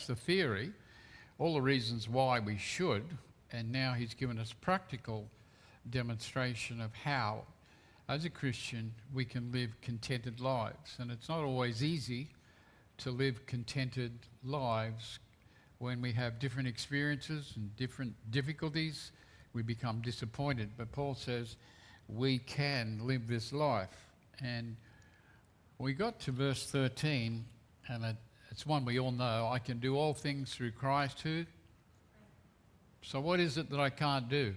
the theory, all the reasons why we should, and now he's given us practical demonstration of how, as a Christian, we can live contented lives. And it's not always easy to live contented lives when we have different experiences and different difficulties. We become disappointed. But Paul says we can live this life. And we got to verse 13, and it's one we all know. I can do all things through Christ who? So what is it that I can't do?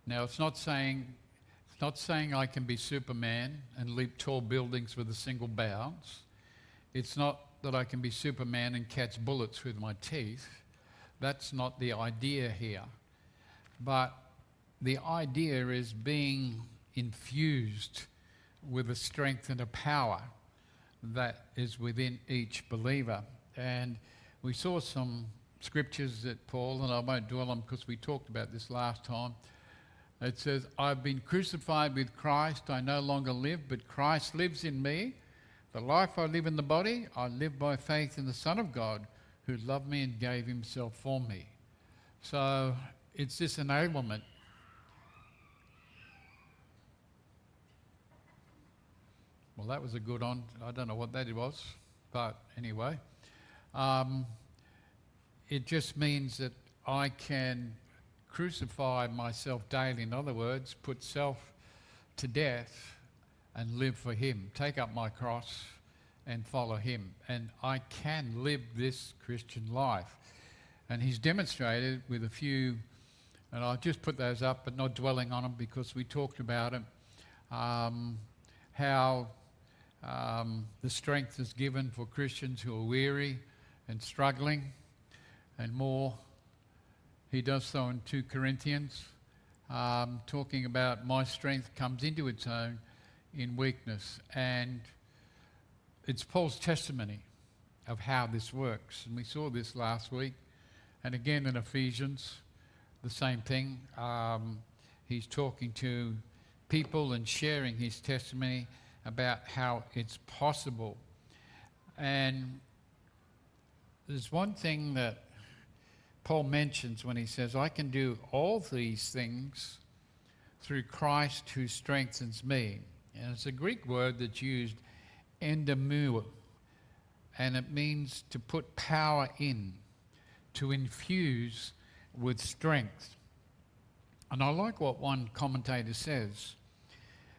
Now, it's not saying I can be Superman and leap tall buildings with a single bounce. It's not that I can be Superman and catch bullets with my teeth. That's not the idea here. But the idea is being infused with a strength and a power that is within each believer. And we saw some scriptures that Paul, and I won't dwell on because we talked about this last time. It says, I've been crucified with Christ. I no longer live, but Christ lives in me. The life I live in the body, I live by faith in the Son of God who loved me and gave himself for me. So it's this enablement. Well, that was a good one. I don't know what that was, but anyway. It just means that I can crucify myself daily. In other words, put self to death and live for him. Take up my cross and follow him. And I can live this Christian life. And he's demonstrated with a few, and I'll just put those up, but not dwelling on them because we talked about it, how the strength is given for Christians who are weary and struggling, and more. He does so in 2 Corinthians, talking about my strength comes into its own in weakness. And it's Paul's testimony of how this works. And we saw this last week. And again in Ephesians, the same thing. He's talking to people and sharing his testimony about how it's possible. And there's one thing that Paul mentions when he says, I can do all these things through Christ who strengthens me. And it's a Greek word that's used, endemou, and it means to put power in, to infuse with strength. And I like what one commentator says.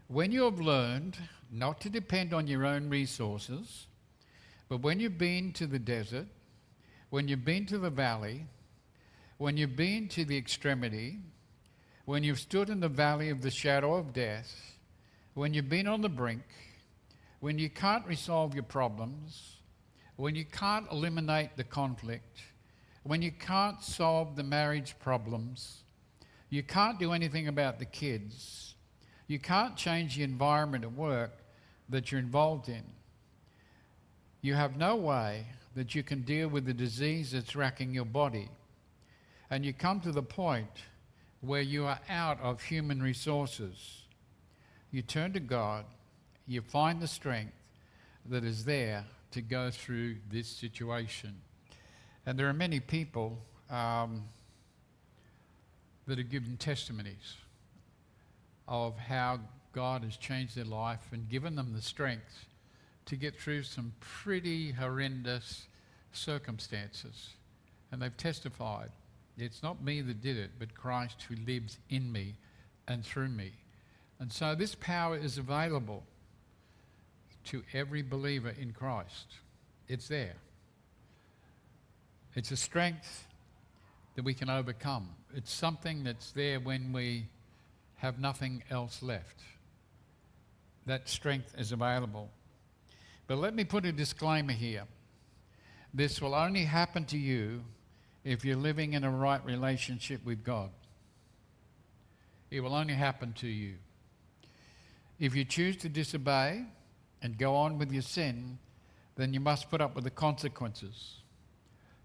When you have learned not to depend on your own resources, but when you've been to the desert, when you've been to the valley, when you've been to the extremity, when you've stood in the valley of the shadow of death, when you've been on the brink, when you can't resolve your problems, when you can't eliminate the conflict, when you can't solve the marriage problems, you can't do anything about the kids, you can't change the environment at work that you're involved in, you have no way that you can deal with the disease that's racking your body, and you come to the point where you are out of human resources, you turn to God, you find the strength that is there to go through this situation. And there are many people that have given testimonies of how God has changed their life and given them the strength to get through some pretty horrendous circumstances. And they've testified, it's not me that did it, but Christ who lives in me and through me. And so this power is available to every believer in Christ. It's there. It's a strength that we can overcome. It's something that's there when we have nothing else left. That strength is available. But let me put a disclaimer here. This will only happen to you if you're living in a right relationship with God. It will only happen to you. If you choose to disobey and go on with your sin, then you must put up with the consequences.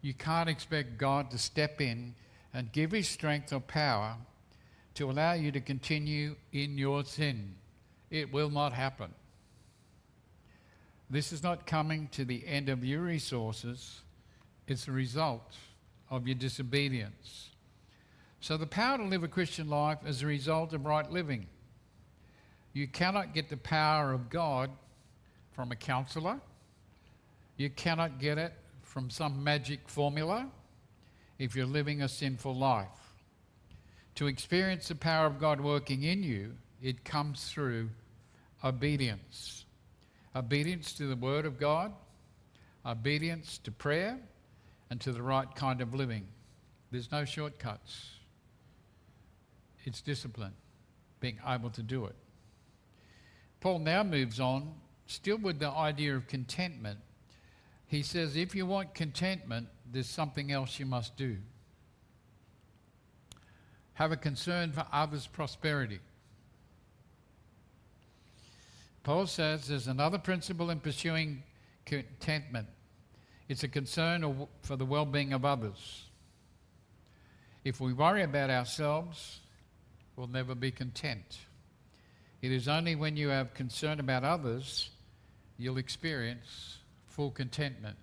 You can't expect God to step in and give his strength or power to allow you to continue in your sin. It will not happen. This is not coming to the end of your resources. It's a result of your disobedience. So the power to live a Christian life is a result of right living. You cannot get the power of God from a counselor. You cannot get it from some magic formula if you're living a sinful life. To experience the power of God working in you, it comes through obedience. Obedience to the Word of God, obedience to prayer, and to the right kind of living. There's no shortcuts. It's discipline, being able to do it. Paul now moves on, still with the idea of contentment. He says, if you want contentment, there's something else you must do. Have a concern for others' prosperity. Paul says there's another principle in pursuing contentment. It's a concern for the well-being of others. If we worry about ourselves, we'll never be content. It is only when you have concern about others you'll experience full contentment.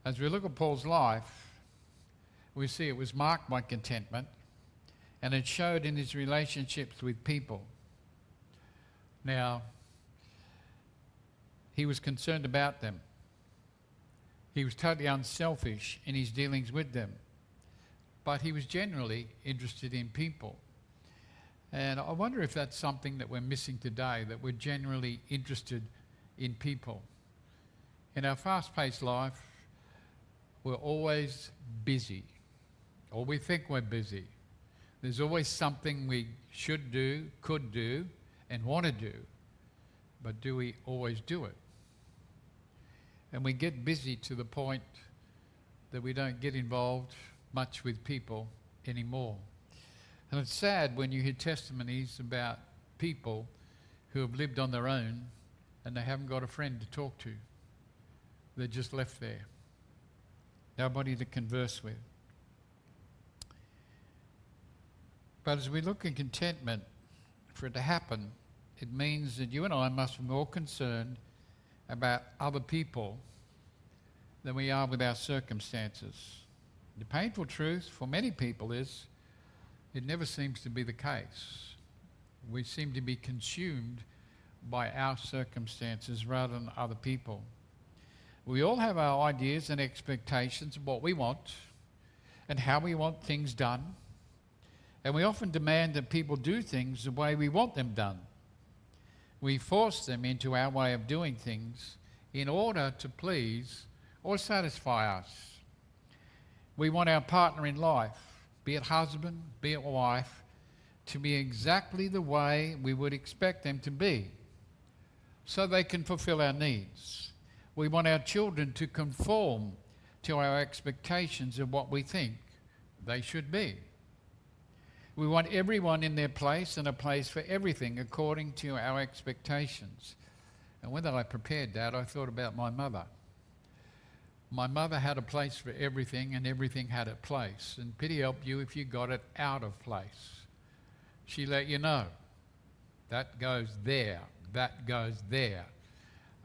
As we look at Paul's life, we see it was marked by contentment, and it showed in his relationships with people. Now, he was concerned about them. He was totally unselfish in his dealings with them, but he was generally interested in people. And I wonder if that's something that we're missing today, that we're generally interested in people. In our fast-paced life, we're always busy, or we think we're busy. There's always something we should do, could do, and want to do, but do we always do it? And we get busy to the point that we don't get involved much with people anymore. And it's sad when you hear testimonies about people who have lived on their own and they haven't got a friend to talk to. They're just left there. Nobody to converse with. But as we look at contentment, for it to happen, it means that you and I must be more concerned about other people than we are with our circumstances. The painful truth for many people is it never seems to be the case. We seem to be consumed by our circumstances rather than other people. We all have our ideas and expectations of what we want and how we want things done. And we often demand that people do things the way we want them done. We force them into our way of doing things in order to please or satisfy us. We want our partner in life, be it husband, be it wife, to be exactly the way we would expect them to be, so they can fulfill our needs. We want our children to conform to our expectations of what we think they should be. We want everyone in their place and a place for everything according to our expectations. And when I prepared that, I thought about my mother. My mother had a place for everything, and everything had a place. And pity help you if you got it out of place. She let you know. That goes there. That goes there.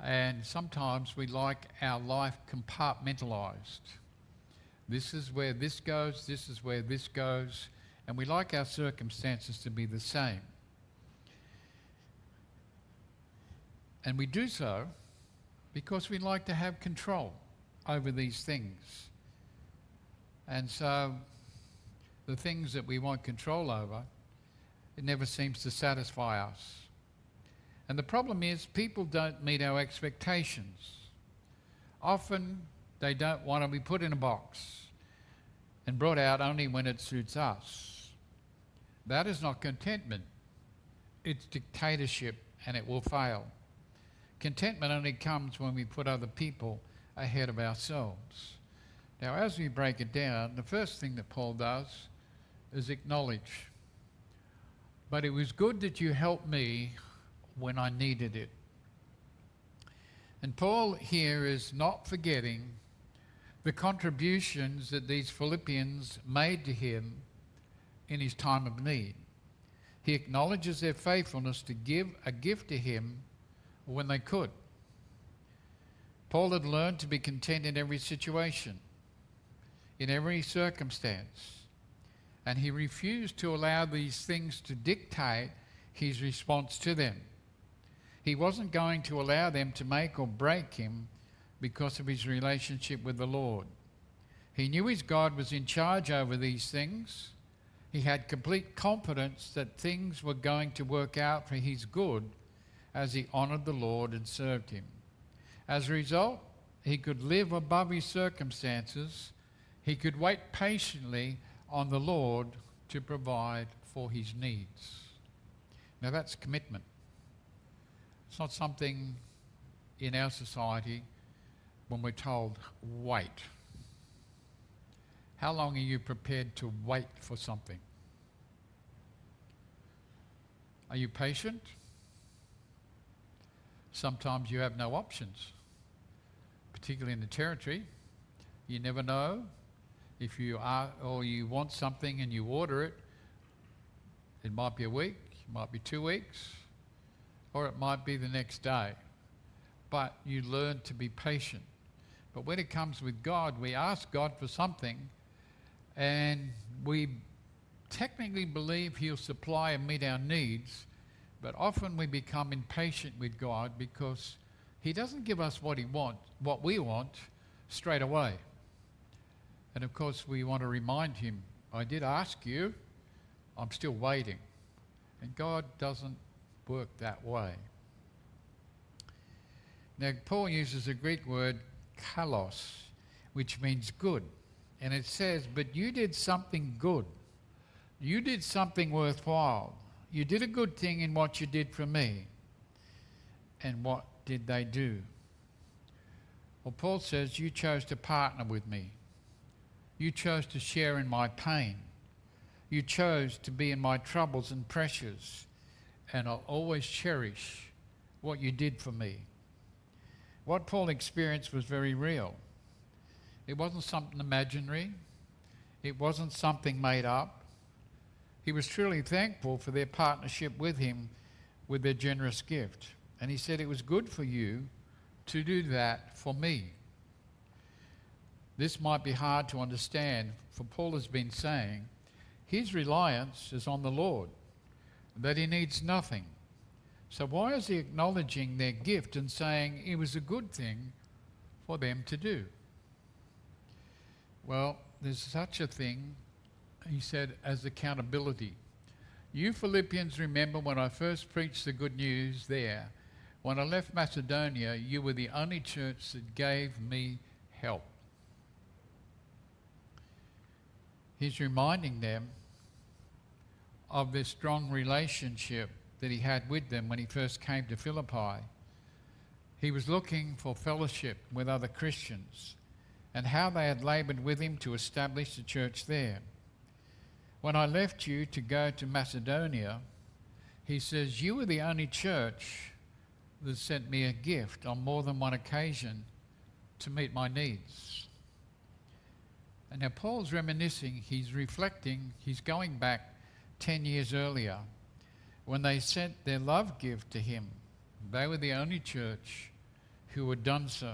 And sometimes we like our life compartmentalized. This is where this goes. This is where this goes. And we like our circumstances to be the same. And we do so because we like to have control over these things. And so the things that we want control over, it never seems to satisfy us. And the problem is people don't meet our expectations. Often they don't want to be put in a box and brought out only when it suits us. That is not contentment. It's dictatorship, and it will fail. Contentment only comes when we put other people ahead of ourselves. Now, as we break it down, the first thing that Paul does is acknowledge. But it was good that you helped me when I needed it. And Paul here is not forgetting the contributions that these Philippians made to him in his time of need. He acknowledges their faithfulness to give a gift to him when they could. Paul had learned to be content in every situation, in every circumstance, and he refused to allow these things to dictate his response to them. He wasn't going to allow them to make or break him because of his relationship with the Lord. He knew his God was in charge over these things. He had complete confidence that things were going to work out for his good as he honoured the Lord and served him. As a result, he could live above his circumstances. He could wait patiently on the Lord to provide for his needs. Now that's commitment. It's not something in our society when we're told, wait. How long are you prepared to wait for something? Are you patient? Sometimes you have no options, particularly in the territory. You never know if you are or you want something and you order it. It might be a week, it might be 2 weeks, or it might be the next day. But you learn to be patient. But when it comes with God, we ask God for something and we technically believe he'll supply and meet our needs, but often we become impatient with God because he doesn't give us what we want straight away. And of course we want to remind him, I did ask you, I'm still waiting. And God doesn't work that way. Now Paul uses a Greek word kalos, which means good. And it says, but you did something good. You did something worthwhile. You did a good thing in what you did for me. And what did they do? Well, Paul says, you chose to partner with me. You chose to share in my pain. You chose to be in my troubles and pressures. And I'll always cherish what you did for me. What Paul experienced was very real. It wasn't something imaginary. It wasn't something made up. He was truly thankful for their partnership with him with their generous gift. And he said, it was good for you to do that for me. This might be hard to understand, for Paul has been saying his reliance is on the Lord, that he needs nothing. So why is he acknowledging their gift and saying it was a good thing for them to do? Well, there's such a thing, he said, as accountability. You Philippians remember when I first preached the good news there. When I left Macedonia, you were the only church that gave me help. He's reminding them of this strong relationship that he had with them when he first came to Philippi. He was looking for fellowship with other Christians and how they had laboured with him to establish the church there. When I left you to go to Macedonia, he says, you were the only church that sent me a gift on more than one occasion to meet my needs. And now Paul's reminiscing, he's reflecting, he's going back 10 years earlier when they sent their love gift to him. They were the only church who had done so.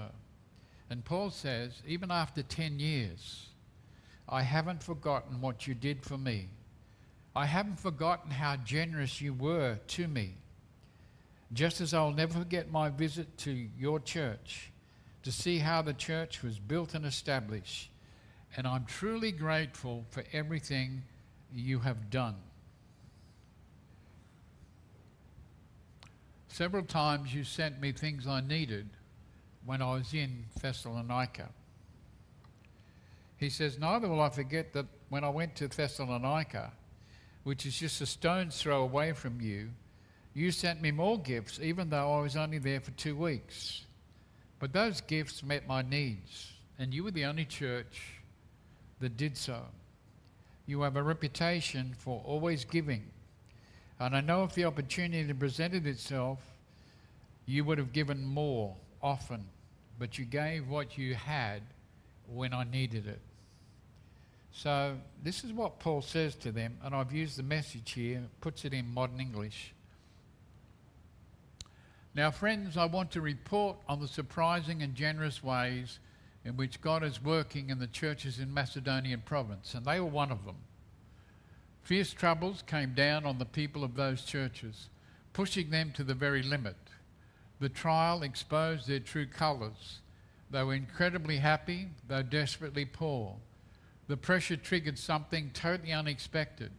And Paul says, even after 10 years, I haven't forgotten what you did for me. I haven't forgotten how generous you were to me. Just as I'll never forget my visit to your church to see how the church was built and established. And I'm truly grateful for everything you have done. Several times you sent me things I needed when I was in Thessalonica. He says, neither will I forget that when I went to Thessalonica, which is just a stone's throw away from you, you sent me more gifts, even though I was only there for 2 weeks. But those gifts met my needs, and you were the only church that did so. You have a reputation for always giving. And I know if the opportunity presented itself, you would have given more often, but you gave what you had when I needed it. So this is what Paul says to them, and I've used the Message here, puts it in modern English. Now, friends, I want to report on the surprising and generous ways in which God is working in the churches in Macedonian province, and they were one of them. Fierce troubles came down on the people of those churches, pushing them to the very limit. The trial exposed their true colours. They were incredibly happy, though desperately poor. The pressure triggered something totally unexpected,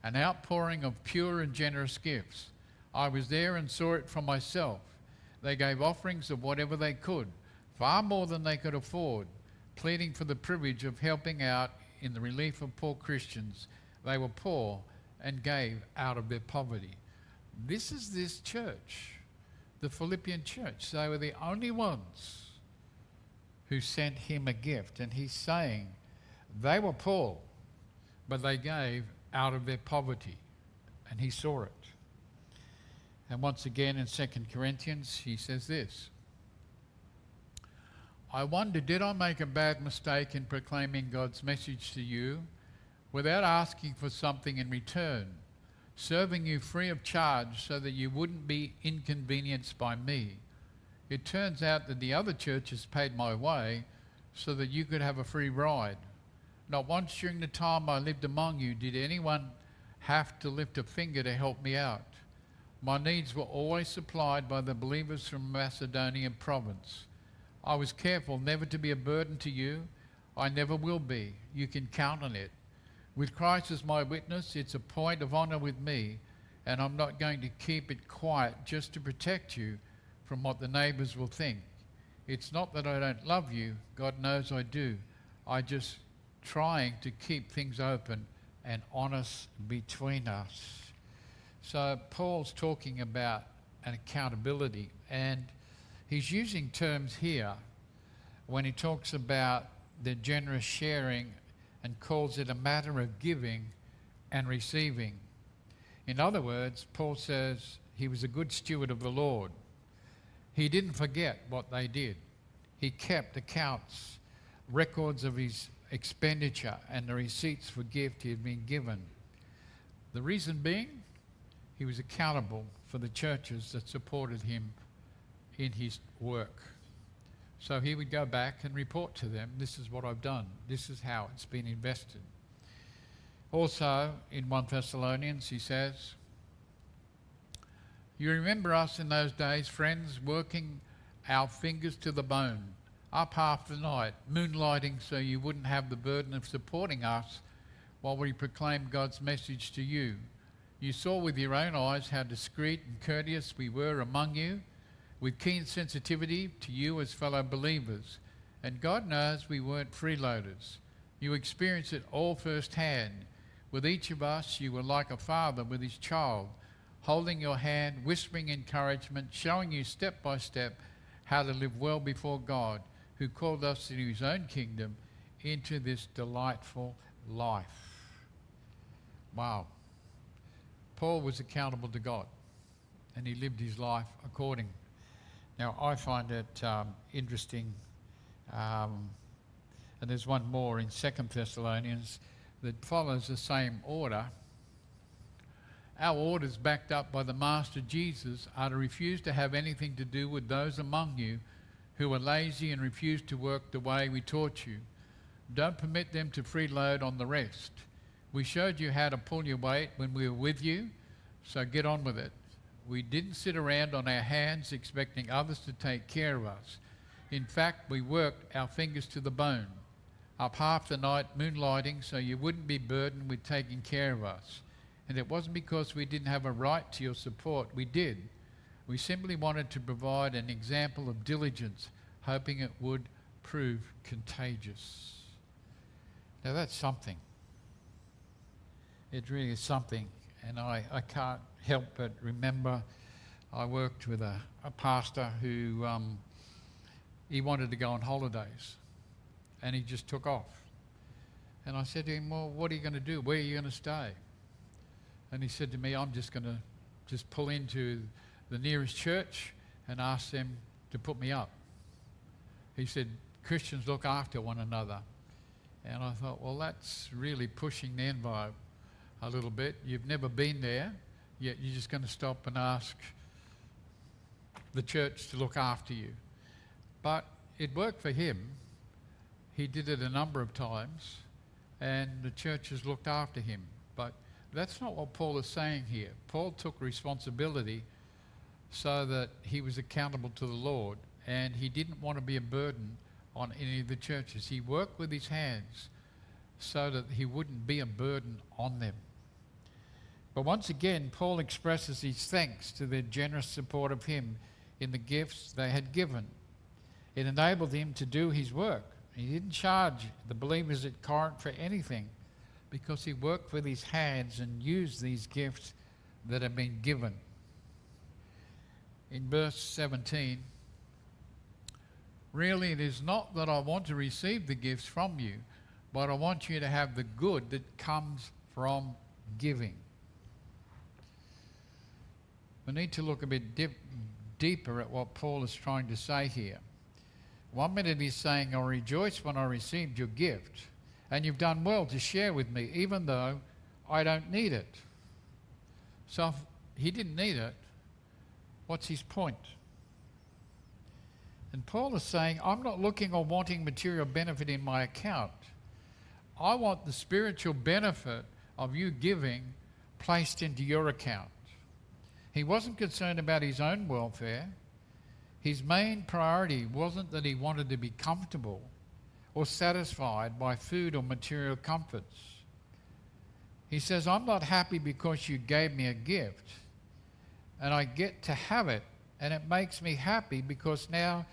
an outpouring of pure and generous gifts. I was there and saw it for myself. They gave offerings of whatever they could, far more than they could afford, pleading for the privilege of helping out in the relief of poor Christians. They were poor and gave out of their poverty. This is this church, the Philippian church. They were the only ones who sent him a gift. And he's saying they were poor, but they gave out of their poverty. And he saw it. And once again in 2 Corinthians, he says this: I wonder, did I make a bad mistake in proclaiming God's message to you without asking for something in return, serving you free of charge so that you wouldn't be inconvenienced by me? It turns out that the other churches paid my way so that you could have a free ride. Not once during the time I lived among you did anyone have to lift a finger to help me out. My needs were always supplied by the believers from Macedonian province. I was careful never to be a burden to you. I never will be. You can count on it. With Christ as my witness, it's a point of honour with me, and I'm not going to keep it quiet just to protect you from what the neighbours will think. It's not that I don't love you. God knows I do. I just trying to keep things open and honest between us. So Paul's talking about an accountability, and he's using terms here when he talks about the generous sharing and calls it a matter of giving and receiving. In other words, Paul says he was a good steward of the Lord. He didn't forget what they did. He kept accounts, records of his expenditure and the receipts for gift he had been given. The reason being, he was accountable for the churches that supported him in his work. So he would go back and report to them, this is what I've done, this is how it's been invested. Also, in 1 Thessalonians, he says, you remember us in those days, friends, working our fingers to the bone, up half the night, moonlighting so you wouldn't have the burden of supporting us while we proclaimed God's message to you. You saw with your own eyes how discreet and courteous we were among you, with keen sensitivity to you as fellow believers. And God knows we weren't freeloaders. You experienced it all firsthand. With each of us, you were like a father with his child, holding your hand, whispering encouragement, showing you step by step how to live well before God, who called us into his own kingdom, into this delightful life. Wow. Paul was accountable to God, and he lived his life according. Now, I find it interesting, and there's one more in 2 Thessalonians that follows the same order. Our orders, backed up by the Master Jesus, are to refuse to have anything to do with those among you who are lazy and refuse to work the way we taught you. Don't permit them to freeload on the rest. We showed you how to pull your weight when we were with you, so get on with it. We didn't sit around on our hands expecting others to take care of us. In fact, we worked our fingers to the bone, up half the night moonlighting so you wouldn't be burdened with taking care of us. And it wasn't because we didn't have a right to your support. We did. We simply wanted to provide an example of diligence, hoping it would prove contagious. Now that's something. It really is something. And I can't help but remember I worked with a pastor who he wanted to go on holidays, and he just took off. And I said to him, well, what are you going to do? Where are you going to stay? And he said to me, I'm just going to just pull into the nearest church and ask them to put me up. He said, Christians look after one another. And I thought, well, that's really pushing the envelope a little bit. You've never been there, yet you're just going to stop and ask the church to look after you. But it worked for him. He did it a number of times, and the church has looked after him. But that's not what Paul is saying here. Paul took responsibility so that he was accountable to the Lord, and he didn't want to be a burden on any of the churches. He worked with his hands so that he wouldn't be a burden on them. But once again, Paul expresses his thanks to their generous support of him in the gifts they had given. It enabled him to do his work. He didn't charge the believers at Corinth for anything because he worked with his hands and used these gifts that had been given. In verse 17, really it is not that I want to receive the gifts from you, but I want you to have the good that comes from giving. We need to look a bit deeper at what Paul is trying to say here. One minute he's saying, I rejoice when I received your gift, and you've done well to share with me, even though I don't need it. So if he didn't need it, what's his point? And Paul is saying, I'm not looking or wanting material benefit in my account. I want the spiritual benefit of you giving placed into your account. He wasn't concerned about his own welfare. His main priority wasn't that he wanted to be comfortable or satisfied by food or material comforts. He says, I'm not happy because you gave me a gift and I get to have it, and it makes me happy because now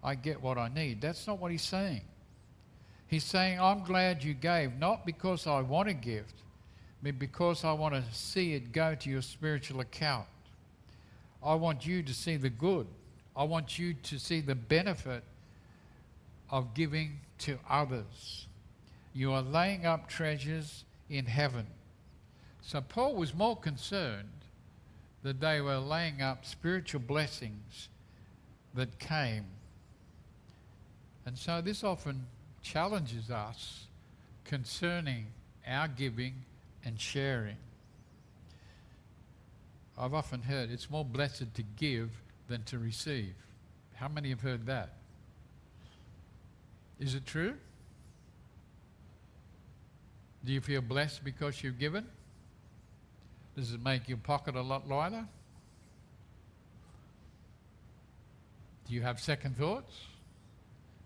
I get what I need. That's not what he's saying. He's saying, I'm glad you gave, not because I want a gift, but because I want to see it go to your spiritual account. I want you to see the good. I want you to see the benefit of giving to others. You are laying up treasures in heaven. So Paul was more concerned that they were laying up spiritual blessings that came. And so this often challenges us concerning our giving and sharing. I've often heard it's more blessed to give than to receive. How many have heard that? Is it true? Do you feel blessed because you've given? Does it make your pocket a lot lighter? Do you have second thoughts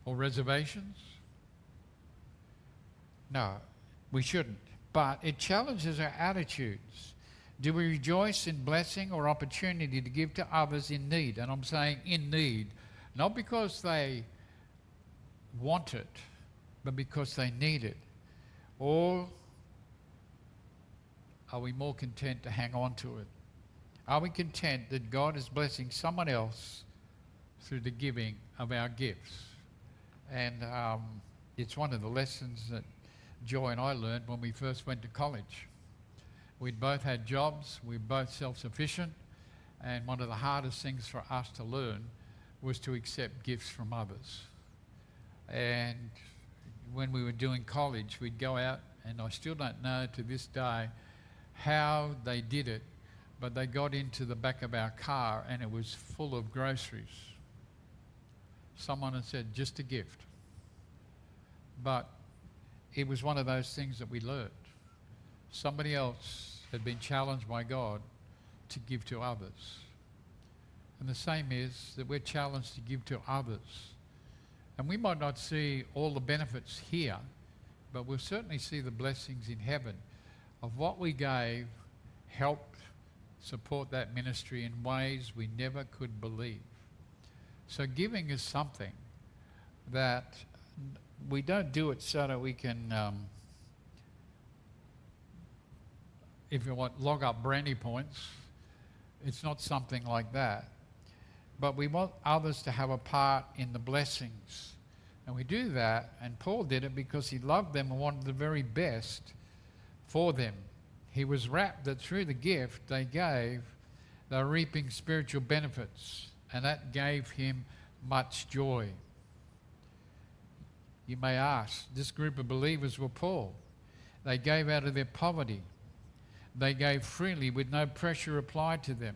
or reservations? No, we shouldn't. But it challenges our attitudes. Do we rejoice in blessing or opportunity to give to others in need? And I'm saying in need, not because they want it, but because they need it. Or are we more content to hang on to it? Are we content that God is blessing someone else through the giving of our gifts? And it's one of the lessons that Joy and I learned when we first went to college. We'd both had jobs, we were both self-sufficient, and one of the hardest things for us to learn was to accept gifts from others. And when we were doing college, we'd go out, and I still don't know to this day how they did it, but they got into the back of our car and it was full of groceries. Someone had said, just a gift. But it was one of those things that we learned. Somebody else had been challenged by God to give to others. And the same is that we're challenged to give to others. And we might not see all the benefits here, but we'll certainly see the blessings in heaven of what we gave helped support that ministry in ways we never could believe. So giving is something that we don't do it so that we can, if you want, log up brandy points. It's not something like that. But we want others to have a part in the blessings. And we do that, and Paul did it because he loved them and wanted the very best for them. He was rapt that through the gift they gave, they were reaping spiritual benefits, and that gave him much joy. You may ask, this group of believers were Paul. They gave out of their poverty. They gave freely with no pressure applied to them.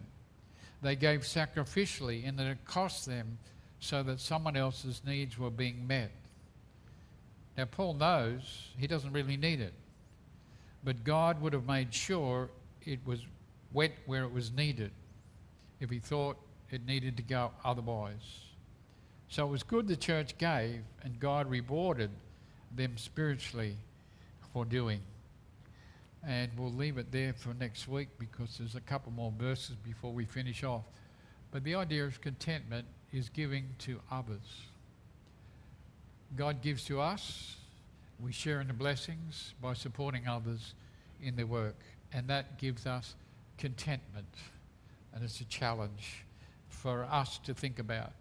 They gave sacrificially, and that it cost them so that someone else's needs were being met. Now, Paul knows he doesn't really need it, but God would have made sure it was went where it was needed if he thought it needed to go otherwise. So it was good the church gave, and God rewarded them spiritually for doing. And we'll leave it there for next week because there's a couple more verses before we finish off. But the idea of contentment is giving to others. God gives to us. We share in the blessings by supporting others in their work. And that gives us contentment. And it's a challenge for us to think about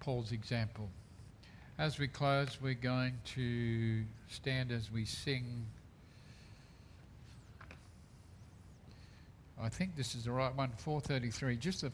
Paul's example. As we close, we're going to stand as we sing. I think this is the right one, 433. Just the